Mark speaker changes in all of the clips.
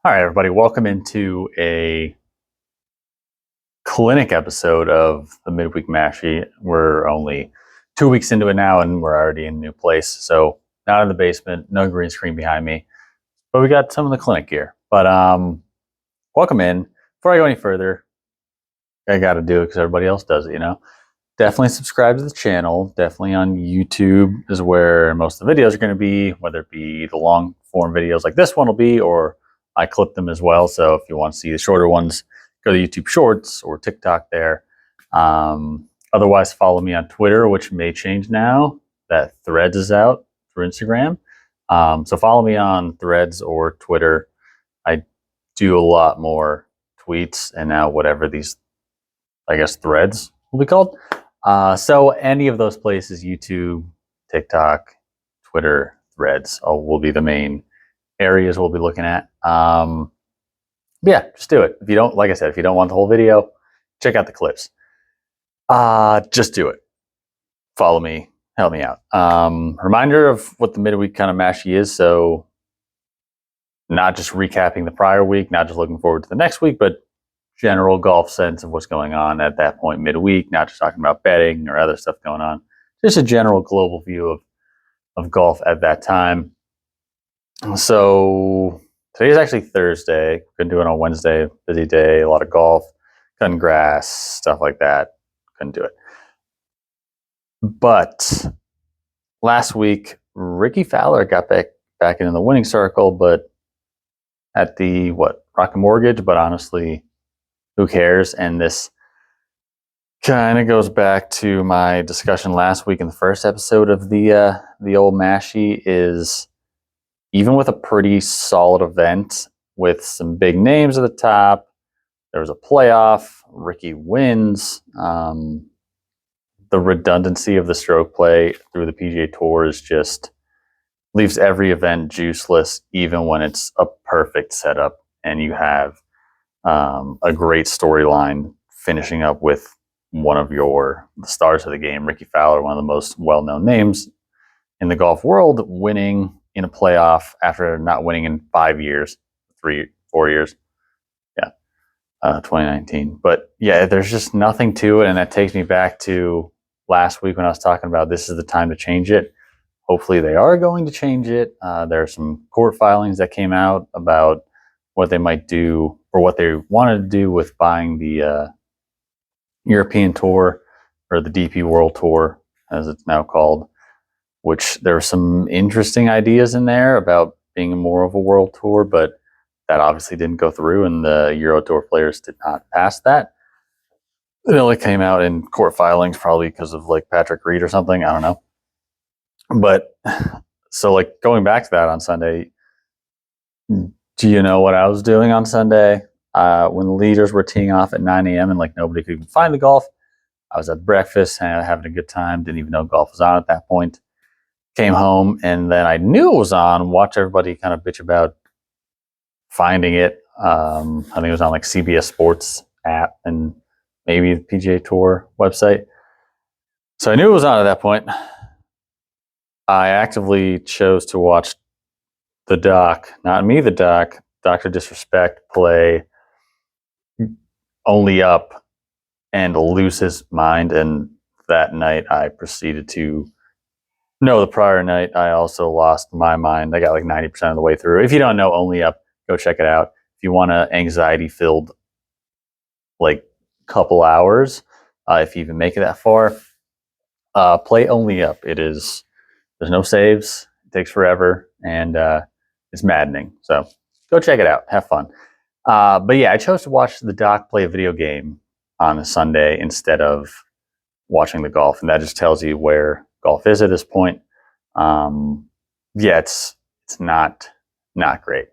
Speaker 1: All right, everybody, welcome into a clinic episode of the Midweek Mashie. We're only 2 weeks into it now, and we're already in a new place. So, not in the basement, no green screen behind me, but we got some of the clinic gear. But welcome in. Before I go any further, I got to do it because everybody else does it, Definitely subscribe to the channel. Definitely on YouTube is where most of the videos are going to be, whether it be the long form videos like this one will be, or I clip them as well. So if you want to see the shorter ones, go to YouTube Shorts or TikTok there. Otherwise, follow me on Twitter, which may change now that Threads is out for Instagram. So follow me on Threads or Twitter. I do a lot more tweets and now whatever these, I guess, threads will be called. So any of those places, YouTube, TikTok, Twitter, Threads, will be the main areas we'll be looking at. Yeah, just do it. If you don't, like I said, if you don't want the whole video, check out the clips. Just do it. Follow me, help me out. Reminder of what the midweek kind of Mashie is. So not just recapping the prior week, not just looking forward to the next week, but general golf sense of what's going on at that point midweek, not just talking about betting or other stuff going on. Just a general global view of golf at that time. So today is actually Thursday. Been doing it on Wednesday, busy day, a lot of golf, cutting grass, stuff like that. Couldn't do it. But last week, Rickie Fowler got back into the winning circle, but at the Rocket Mortgage, but honestly, who cares? And this kind of goes back to my discussion last week in the first episode of the old Mashie. Is even with a pretty solid event with some big names at the top, there was a playoff, Rickie wins. The redundancy of the stroke play through the PGA Tour is just leaves every event juiceless, even when it's a perfect setup and you have a great storyline finishing up with one of the stars of the game, Rickie Fowler, one of the most well-known names in the golf world, winning in a playoff after not winning in 5 years, 4 years. Yeah, 2019. But yeah, there's just nothing to it, and that takes me back to last week when I was talking about this is the time to change it. Hopefully they are going to change it. There are some court filings that came out about what they might do or what they wanted to do with buying the European Tour or the DP World Tour, as it's now called, which there are some interesting ideas in there about being more of a world tour, but that obviously didn't go through, and the Euro Tour players did not pass that. It only came out in court filings, probably because of like Patrick Reed or something. I don't know. But so like going back to that on Sunday, do you know what I was doing on Sunday? When the leaders were teeing off at 9 a.m. and like nobody could even find the golf, I was at breakfast and having a good time. Didn't even know golf was on at that point. Came home and then I knew it was on. Watched everybody kind of bitch about finding it. I think it was on like CBS Sports app and maybe the PGA Tour website. So I knew it was on at that point. I actively chose to watch the doc, not me, the doc, Dr. Disrespect play Only Up and lose his mind. And that night I proceeded to, no, the prior night I also lost my mind. I got like 90% of the way through. If you don't know Only Up, go check it out. If you want an anxiety-filled like couple hours, if you even make it that far, play Only Up. There's no saves, it takes forever, and it's maddening. So go check it out, have fun. But yeah, I chose to watch the doc play a video game on a Sunday instead of watching the golf, and that just tells you where golf is at this point. Yeah, it's not great.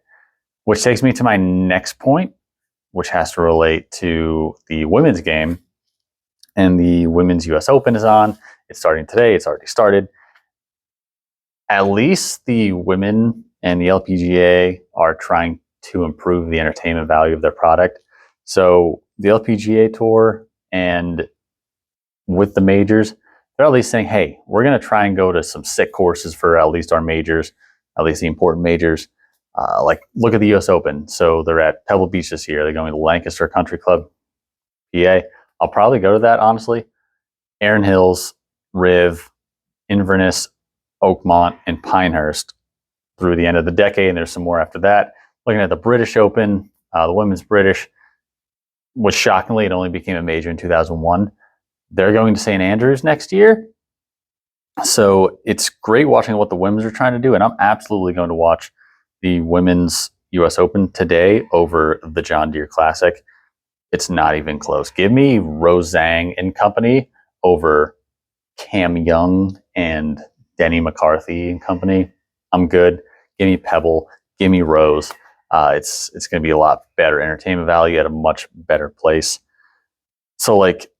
Speaker 1: Which takes me to my next point, which has to relate to the women's game. And the Women's US Open is on. It's starting today. It's already started. At least the women and the LPGA are trying to improve the entertainment value of their product. So the LPGA Tour and with the majors, they're at least saying, hey, we're going to try and go to some sick courses for at least our majors, at least the important majors. Like, look at the U.S. Open. So they're at Pebble Beach this year. They're going to Lancaster Country Club, PA. I'll probably go to that, honestly. Erin Hills, Riv, Inverness, Oakmont, and Pinehurst through the end of the decade, and there's some more after that. Looking at the British Open, the women's British, which shockingly, it only became a major in 2001. They're going to St. Andrews next year. So it's great watching what the women's are trying to do, and I'm absolutely going to watch the women's U.S. Open today over the John Deere Classic. It's not even close. Give me Rose Zhang and company over Cam Young and Denny McCarthy and company. I'm good. Give me Pebble. Give me Rose. It's going to be a lot better entertainment value at a much better place. So, like,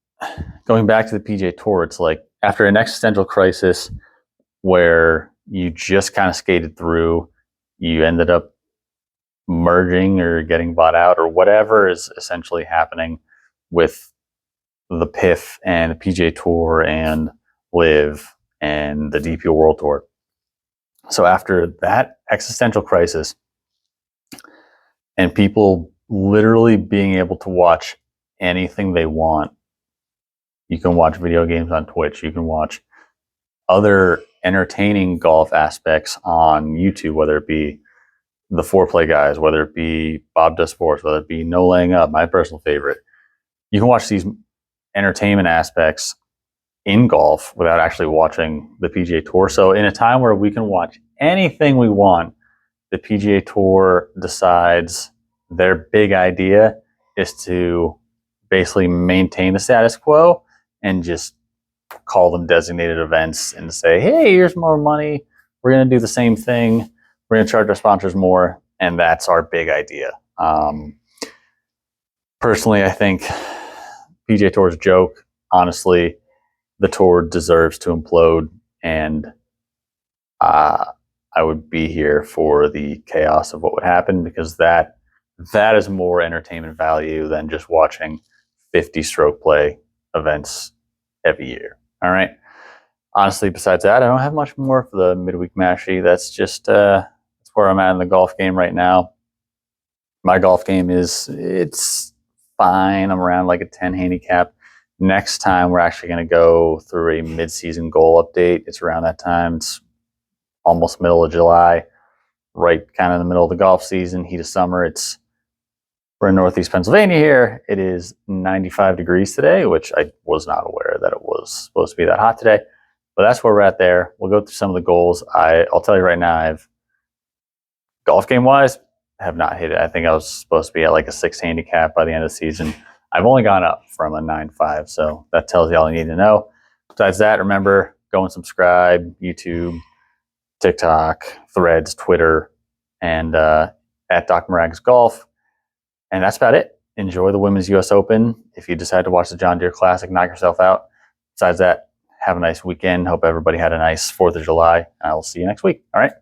Speaker 1: going back to the PGA Tour, it's like after an existential crisis where you just kind of skated through, you ended up merging or getting bought out or whatever is essentially happening with the PIF and the PGA Tour and Live and the DP World Tour. So after that existential crisis and people literally being able to watch anything they want, you can watch video games on Twitch, you can watch other entertaining golf aspects on YouTube, whether it be the Foreplay guys, whether it be Bob Does Sports, whether it be No Laying Up, my personal favorite. You can watch these entertainment aspects in golf without actually watching the PGA Tour. So in a time where we can watch anything we want, the PGA Tour decides their big idea is to basically maintain the status quo and just call them designated events and say, hey, here's more money. We're going to do the same thing. We're going to charge our sponsors more. And that's our big idea. Personally, I think PGA Tour's a joke. Honestly, the tour deserves to implode. And I would be here for the chaos of what would happen, because that is more entertainment value than just watching 50 stroke play events every year. All right. Honestly, besides that, I don't have much more for the midweek Mashie. That's just that's where I'm at in the golf game right now. My golf game it's fine. I'm around like a 10 handicap. Next time, we're actually going to go through a mid-season goal update. It's around that time. It's almost middle of July, right kind of in the middle of the golf season, heat of summer. We're in Northeast Pennsylvania here. It is 95 degrees today, which I was not aware that it was supposed to be that hot today. But that's where we're at there. We'll go through some of the goals. I'll tell you right now, I've golf game-wise, have not hit it. I think I was supposed to be at like a 6 handicap by the end of the season. I've only gone up from a 9.5, so that tells you all you need to know. Besides that, remember, go and subscribe, YouTube, TikTok, Threads, Twitter, and at Doc Maragas Golf. And that's about it. Enjoy the Women's U.S. Open. If you decide to watch the John Deere Classic, knock yourself out. Besides that, have a nice weekend. Hope everybody had a nice 4th of July. I will see you next week. All right.